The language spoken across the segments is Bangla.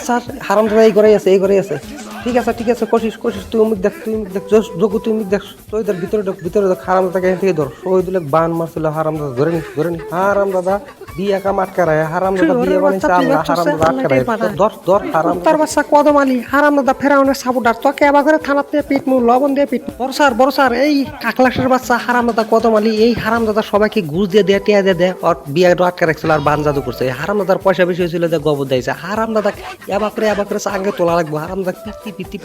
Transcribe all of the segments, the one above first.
স্যার হারামজাদা এই ঘরেই আছে এই ঘরেই আছে। ঠিক আছে কোশিস তুই অমুক দেখ যোগু তুই অমুক দেখ শহীদের ভিতরে ঢোক হারামজাদাকে এখান থেকে ধর শহীদুল বান মারছিল হারামজাদা ধরে নি হারামজাদা বিয়ে কাম আটকা রায় হারামজাদা বিয়ে বানাইছে আল্লাহ হারামজাদা আটকা রায় ধর হারাম তার বাচ্চা কদম আলী হারামদাদা ফেরাউনের সাপোর্টার তোকে এবার করে থানাতে পিটমু লবণ দিয়ে পিট বড় স্যার এই কাকলাসের বাচ্চা হারামদাদা কদম আলী এই হারামদাদা সবাইকে ঘুষ দিয়ে দেয় টিয়া দিয়ে দেয় ওর বিয়েটা আটকা রাখছিল আর বান জাদু করছে এই হারামদাদার পয়সা বেশি হয়েছিল যে গোবর দিয়েছে হারামদাদা এবার করে আগে তোলা লাগবো হারামদাদা পিটি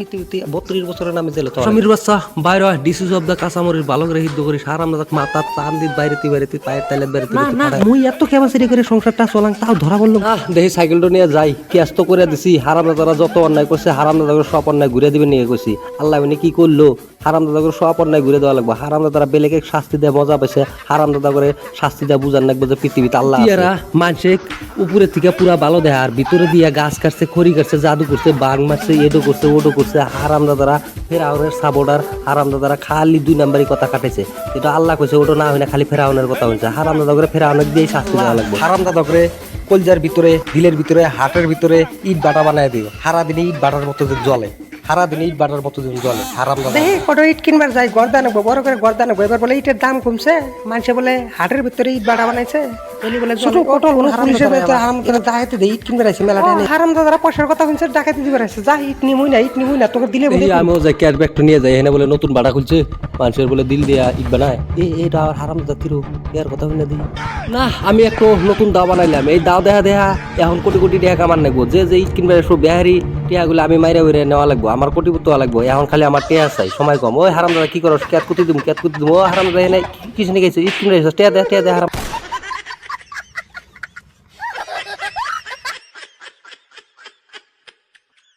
32 বছরের নামে জেলে তো সমীর বাচ্চা বাইরে ডিসিজ অফ দা কাঁচামরির ভালো করে হিদ্ধ করিস হারামদাদা মাথা চান দিত বাইরে পায়ের তাইলে বাইরে না মুই এত কেমাসিরি করে সংসারটা চলাং তাও ধরা বললো না দেখি সাইকেলটা নিয়ে যাই ক্যাস্ত করে দিছি হারামদাদারা যত অন্যায় করছে হারামদাদা সব অন্যায় ঘুরে দিবে নিয়ে গেছি আল্লাহ মানে কি করলো হারামদাদা সব অন্যায় ঘুরে দেওয়া লাগবে হারামদাদারা বেলেকে শাস্তি দেয় মজা পাইছে হারামদাদা করে শাস্তি দেয় বুঝান লাগবে যে পৃথিবীতে আল্লাহ ইয়ারা মানুষে উপরের থেকে পুরা ভালো দেয় আর ভিতরে দিয়া গাছ কাটছে খড়ি কাটছে জাদু করছে বাঘ মারছে এডো করছে ওডো করছে হারামদাদারা ফেরাউনের সাবোডার হারামদাদারা খালি 2 নাম্বারই কথা কাটেছে এটা আল্লাহ কইছে ওটা না হয় না খালি ফেরাউনের কথা হইছে হারামদাদা করে ফেরাউনের দিয়ে শাস্তি দেওয়া লাগবে হারামদাদা করে কলজার ভিতরে দিলের ভিতরে হাটের ভিতরে ইট বাটা বানায় দিও সারাদিনে ইট বাটার মতো জ্বলে সারাদিনে ইট বাটার মতো জ্বলে হারামদাদা দেখি কত ইট কিনবার যাই গর্দা নেবো বড় করে গর্দা নেবো এবার বলে ইটের দাম কমছে মানুষে বলে হাটের ভিতরে ইট বাটা বানাইছে বলে ছোট কটল পুলিশের হারামদাদা ডাকাইতে দেয় ইট কিনবার আছে মেলাটা হারামদাদারা পয়সার কথা শুনছে ডাকাইতে দিবার আছে যা ইট নিমুই না তোকে দিলে বলে আমিও যাই ক্যাশ ব্যাগটা নিয়ে যাই এখানে বলে নতুন বাটা খুলছে মানুষের বলে দিল দিয়া ইট বানায় এটা হারামদাদা কিরো এর কথা শুনে দিই না আমি একটু নতুন দাও বানাইলাম এই দাও দেখা এখন কোটি টাকা কামান লাগবো যে ইট কিনবার সব বিহারি টিয়াগুলো আমি মাইরা নেওয়া লাগবো আমার কোটিপতি হওয়া লাগবো এখন খালি আমার টিয়া চাই সময় কম ওই হারামদাদা কি করো ক্যাত কুতি দিম ও হারামদাদা এনে কিছু নিয়ে গেছে ইট কিনবার টিয়া দে হারাম